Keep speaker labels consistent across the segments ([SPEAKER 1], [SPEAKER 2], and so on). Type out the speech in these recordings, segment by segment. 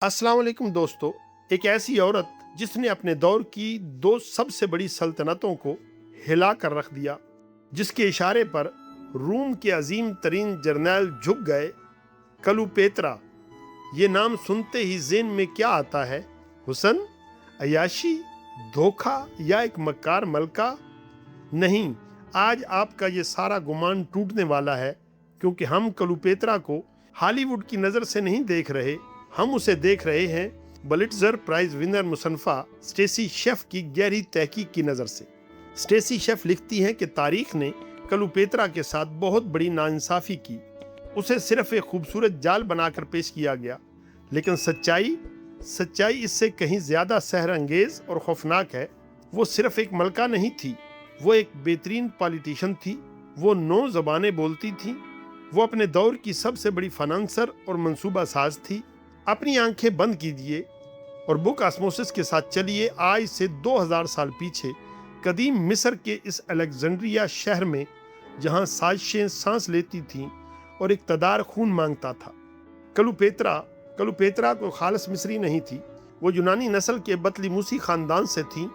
[SPEAKER 1] अस्सलाम वालेकुम दोस्तों। एक ऐसी औरत जिसने अपने दौर की दो सबसे बड़ी सल्तनतों को हिला कर रख दिया, जिसके इशारे पर रूम के अजीम तरीन जर्नैल झुक गए, कलूपेत्रा। ये नाम सुनते ही ज़हन में क्या आता है? हुस्न, अयाशी, धोखा या एक मक्कार मलका? नहीं, आज आपका ये सारा गुमान टूटने वाला है, क्योंकि हम कलूपेत्रा को हॉलीवुड की नज़र से नहीं देख रहे, हम उसे देख रहे हैं बुलिट्जर प्राइज विनर मुसन्फ़ा स्टेसी शेफ की गहरी तहकीक की नज़र से। स्टेसी शेफ लिखती हैं कि तारीख ने कलूपेत्रा के साथ बहुत बड़ी नाइंसाफ़ी की। उसे सिर्फ एक खूबसूरत जाल बनाकर पेश किया गया, लेकिन सच्चाई इससे कहीं ज़्यादा सहर अंगेज़ और खौफनाक है। वो सिर्फ एक मलका नहीं थी, वो एक बेहतरीन पॉलिटिशियन थी। वो 9 ज़बानें बोलती थी। वो अपने दौर की सबसे बड़ी फाइनेंसर और मंसूबा साज थी। अपनी आंखें बंद कीजिए और बुक ऑस्मोसिस के साथ चलिए आज से 2000 साल पीछे, कदीम मिस्र के इस अलेक्जेंड्रिया शहर में, जहां साजिशें सांस लेती थीं और इक़्तिदार खून मांगता था। कलूपेत्रा को खालिस मिस्री नहीं थी। वो यूनानी नस्ल के बतलिमूसी ख़ानदान से थी।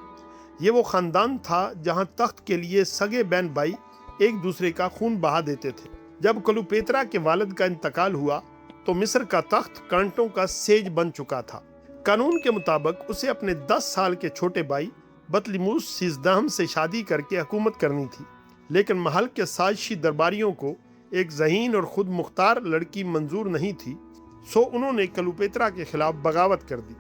[SPEAKER 1] ये वो ख़ानदान था जहां तख्त के लिए सगे बहन भाई एक दूसरे का खून बहा देते थे। जब कलूपेत्रा के वालिद का इंतकाल हुआ तो मिस्र का तख्त कांटों का सेज बन चुका था। कानून के मुताबिक उसे अपने 10 साल के छोटे भाई बतलिमूस सिजदाहम से शादी करके हुकूमत करनी थी, लेकिन महल के साजिशी दरबारियों को एक ज़हीन और खुद मुख्तार लड़की मंजूर नहीं थी। सो उन्होंने कलूपेत्रा के खिलाफ बगावत कर दी।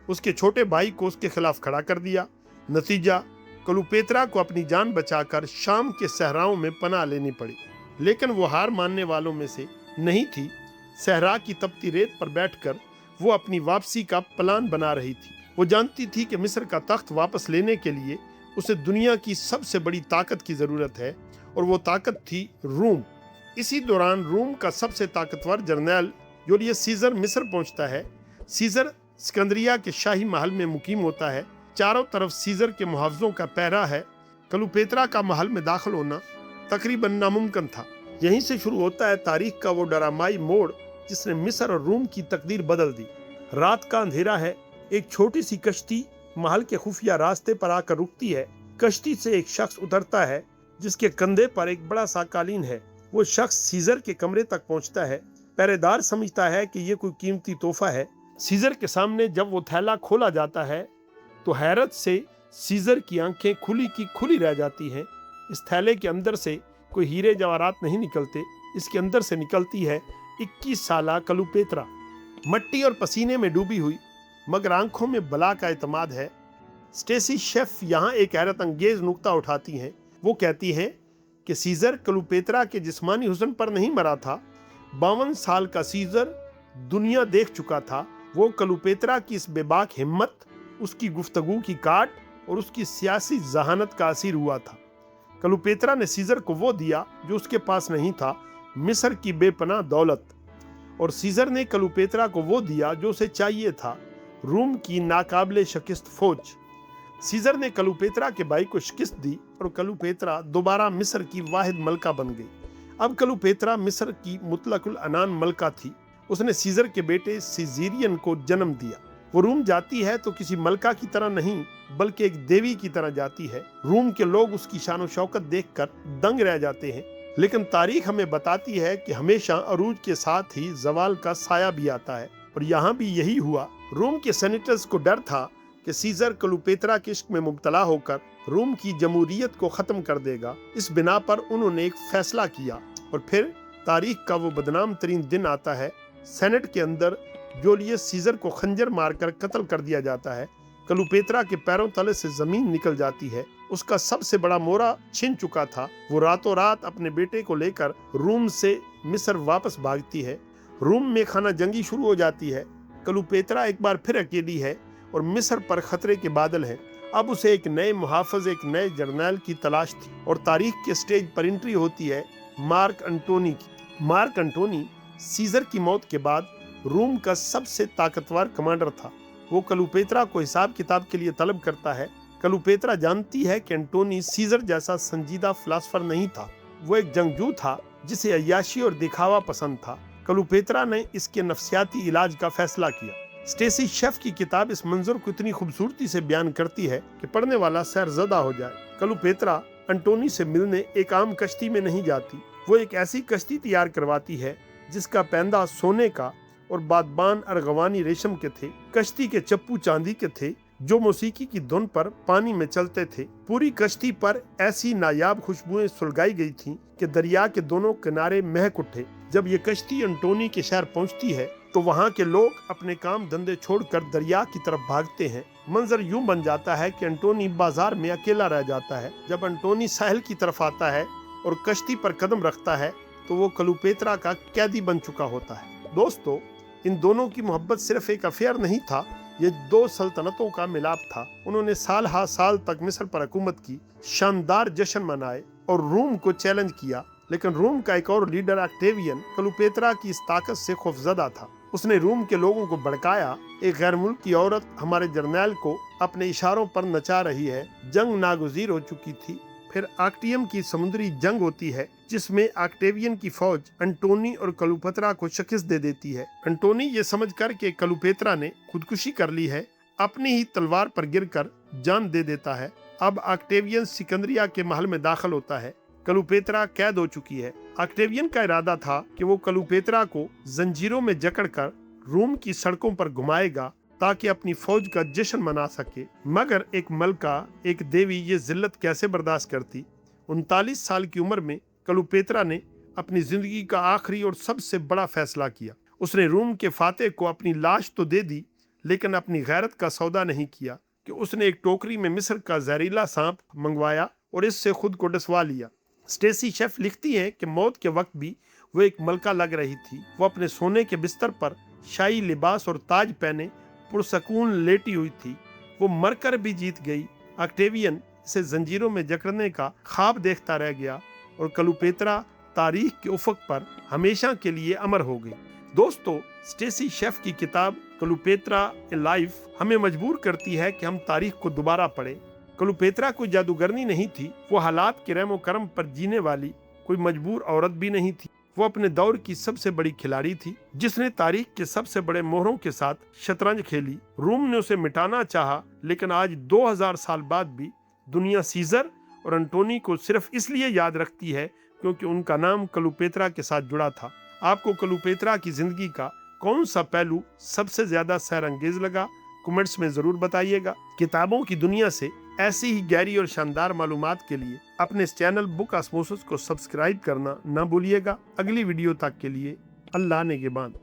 [SPEAKER 1] उसके छोटे भाई को उसके खिलाफ खड़ा कर दिया। नतीजा, कलूपेत्रा को अपनी जान बचाकर शाम के सहराओं में पनाह लेनी पड़ी, लेकिन वो हार मानने वालों में से नहीं थी। सहरा की तपती रेत पर बैठकर वो अपनी वापसी का प्लान बना रही थी। वो जानती थी कि मिस्र का तख्त वापस लेने के लिए उसे दुनिया की सबसे बड़ी ताकत की ज़रूरत है, और वो ताकत थी रूम। इसी दौरान रूम का सबसे ताकतवर जर्नैल जूलियस सीजर मिस्र पहुंचता है। सीजर सिकंदरिया के शाही महल में मुकीम होता है। चारों तरफ सीजर के मुहावजों का पहरा है। कलूपेत्रा का महल में दाखिल होना तकरीबन नामुमकिन था। यहीं से शुरू होता है तारीख का वो ड्रामाई मोड़ जिसने मिस्र और रूम की तकदीर बदल दी। रात का अंधेरा है। एक छोटी सी कश्ती महल के खुफिया रास्ते पर आकर रुकती है। कश्ती से एक शख्स उतरता है जिसके कंधे पर एक बड़ा सा कालीन है। वो शख्स सीजर के कमरे तक पहुंचता है। पहरेदार समझता है कि ये कोई कीमती तोहफा है। सीजर के सामने जब वो थैला खोला जाता है तो हैरत से सीजर की आंखें खुली की खुली रह जाती हैं। इस थैले के अंदर से कोई हीरे जवाहरात नहीं निकलते। इसके अंदर से निकलती है 21 साला कलूपेत्रा, मट्टी और पसीने में डूबी हुई, मगर आंखों में बला का एतमाद है। स्टेसी शेफ यहाँ एक हैरत अंगेज नुक्ता उठाती हैं। वो कहती हैं कि सीजर कलूपेत्रा के जिस्मानी हुस्न पर नहीं मरा था। 52 साल का सीजर दुनिया देख चुका था। वो कलूपेत्रा की इस बेबाक हिम्मत, उसकी गुफ्तगू की काट और उसकी सियासी जहानत का असीर हुआ था। कलूपेत्रा ने सीजर को वो दिया जो उसके पास नहीं था, मिस्र की बेपनाह दौलत, और सीजर ने कलूपेत्रा को वो दिया जो उसे चाहिए था, रूम की नाकाबिले शिकस्त फौज। सीजर ने कलूपेत्रा के भाई को शिकस्त दी और कलूपेत्रा दोबारा मिस्र की वाहिद मलका बन गई। अब कलूपेत्रा मिस्र की मुतलकुल अनान मलका थी। उसने सीजर के बेटे सीजीरियन को जन्म दिया। वो रूम जाती है तो किसी मलका की तरह नहीं, बल्कि एक देवी की तरह जाती है। रूम के लोग उसकी शान शौकत देखकर दंग रह जाते हैं, लेकिन तारीख हमें बताती है कि हमेशा अरूज के साथ ही जवाल का साया भी आता है, और यहाँ भी यही हुआ। रूम के सेनेटर्स को डर था कि सीजर कलूपेत्रा के इश्क में मुब्तला होकर रूम की जमहूरियत को ख़त्म कर देगा। इस बिना पर उन्होंने एक फैसला किया, और फिर तारीख का वो बदनाम तरीन दिन आता है। सेनेट के अंदर जूलियस सीजर को खंजर मारकर कत्ल कर दिया जाता है। कलूपेत्रा के पैरों तले से जमीन निकल जाती है। उसका सबसे बड़ा मोरा छिन चुका था। वो रातों रात अपने बेटे को लेकर रूम से मिस्र वापस भागती है। रूम में खाना जंगी शुरू हो जाती है। कलूपेत्रा एक बार फिर अकेली है और मिस्र पर खतरे के बादल हैं। अब उसे एक नए मुहाफिज, एक नए जर्नैल की तलाश थी, और तारीख के स्टेज पर एंट्री होती है मार्क एंटोनी की। मार्क एंटोनी सीजर की मौत के बाद रूम का सबसे ताकतवर कमांडर था। वो कलूपेत्रा को हिसाब किताब के लिए तलब करता है। कलूपेत्रा जानती है कि एंटोनी सीजर जैसा संजीदा फिलासफर नहीं था। वो एक जंगजू था जिसे अय्याशी और दिखावा पसंद था। कलूपेत्रा ने इसके नफ्सियाती इलाज का फैसला किया। स्टेसी शेफ की किताब इस मंजर को इतनी खूबसूरती से बयान करती है कि पढ़ने वाला सैरज़दा हो जाए। क्लियोपेत्रा एंटोनी से मिलने एक आम कश्ती में नहीं जाती, वो एक ऐसी कश्ती तैयार करवाती है जिसका पैंदा सोने का और बादबान अर्गवानी रेशम के थे। कश्ती के चप्पू चांदी के थे जो मौसीकी की धुन पर पानी में चलते थे। पूरी कश्ती पर ऐसी नायाब खुशबुएं सुलगाई गई थीं कि दरिया के दोनों किनारे महक उठे। जब ये कश्ती एंटोनी के शहर पहुंचती है तो वहाँ के लोग अपने काम धंधे छोड़कर दरिया की तरफ भागते हैं। मंजर यूं बन जाता है कि एंटोनी बाजार में अकेला रह जाता है। जब एंटोनी साहिल की तरफ आता है और कश्ती पर कदम रखता है तो वो क्लियोपेत्रा का कैदी बन चुका होता है। दोस्तों, इन दोनों की मोहब्बत सिर्फ एक अफेयर नहीं था, ये दो सल्तनतों का मिलाप था। उन्होंने साल हा साल तक मिस्र पर हुकूमत की, शानदार जश्न मनाए और रोम को चैलेंज किया। लेकिन रोम का एक और लीडर ऑक्टेवियन क्लियोपेत्रा की इस ताकत से खौफजदा था। उसने रोम के लोगों को भड़काया, एक गैर मुल्की औरत हमारे जर्नैल को अपने इशारों पर नचा रही है। जंग नागुज़ीर हो चुकी थी। फिर आक्टियम की समुद्री जंग होती है जिसमें ऑक्टेवियन की फौज एंटोनी और क्लियोपेत्रा को शिकस्त दे देती है। एंटोनी ये समझकर कि क्लियोपेत्रा ने खुदकुशी कर ली है, अपनी ही तलवार पर गिरकर जान दे देता है। अब ऑक्टेवियन सिकंदरिया के महल में दाखिल होता है। क्लियोपेत्रा कैद हो चुकी है। ऑक्टेवियन का इरादा था कि वो क्लियोपेत्रा को जंजीरों में जकड़कर रोम की सड़कों पर घुमाएगा ताकि अपनी फौज का जश्न मना सके। मगर एक मलका, एक देवी ये जिल्लत कैसे बर्दाश्त करती। 39 साल की उम्र में क्लियोपेत्रा ने अपनी जिंदगी का आखिरी और सबसे बड़ा फैसला किया। उसने रोम के फातेह को अपनी लाश तो दे दी, लेकिन अपनी गैरत का सौदा नहीं किया कि उसने एक टोकरी में मिस्र का जहरीला सांप मंगवाया और इससे खुद को डसवा लिया। स्टेसी शेफ लिखती है कि मौत के वक्त भी वो एक मलका लग रही थी। वो अपने सोने के बिस्तर पर शाही लिबास और ताज पहने पुरसकून लेटी हुई थी। वो मरकर भी जीत गई। ऑक्टेवियन से जंजीरों में जकड़ने का ख्वाब देखता रह गया और क्लियोपेत्रा तारीख के उफक पर हमेशा के लिए अमर हो गई। दोस्तों, स्टेसी शेफ की किताब क्लियोपेत्रा ए लाइफ हमें मजबूर करती है कि हम तारीख को दोबारा पढ़ें। क्लियोपेत्रा कोई जादूगरनी नहीं थी, वो हालात के रहमो करम पर जीने वाली कोई मजबूर औरत भी नहीं थी। वो अपने दौर की सबसे बड़ी खिलाड़ी थी जिसने तारीख के सबसे बड़े मोहरों के साथ शतरंज खेली। रोम ने उसे मिटाना चाहा, लेकिन आज 2000 साल बाद भी दुनिया सीजर और एंटोनी को सिर्फ इसलिए याद रखती है क्योंकि उनका नाम क्लियोपेत्रा के साथ जुड़ा था। आपको क्लियोपेत्रा की जिंदगी का कौन सा पहलू सबसे ज्यादा सैरअंगेज लगा, कमेंट्स में जरूर बताइएगा। किताबों की दुनिया से ऐसी ही गहरी और शानदार मालूमात के लिए अपने इस चैनल बुक ऑस्मोसिस को सब्सक्राइब करना ना भूलिएगा। अगली वीडियो तक के लिए अल्लाह नेगेबान।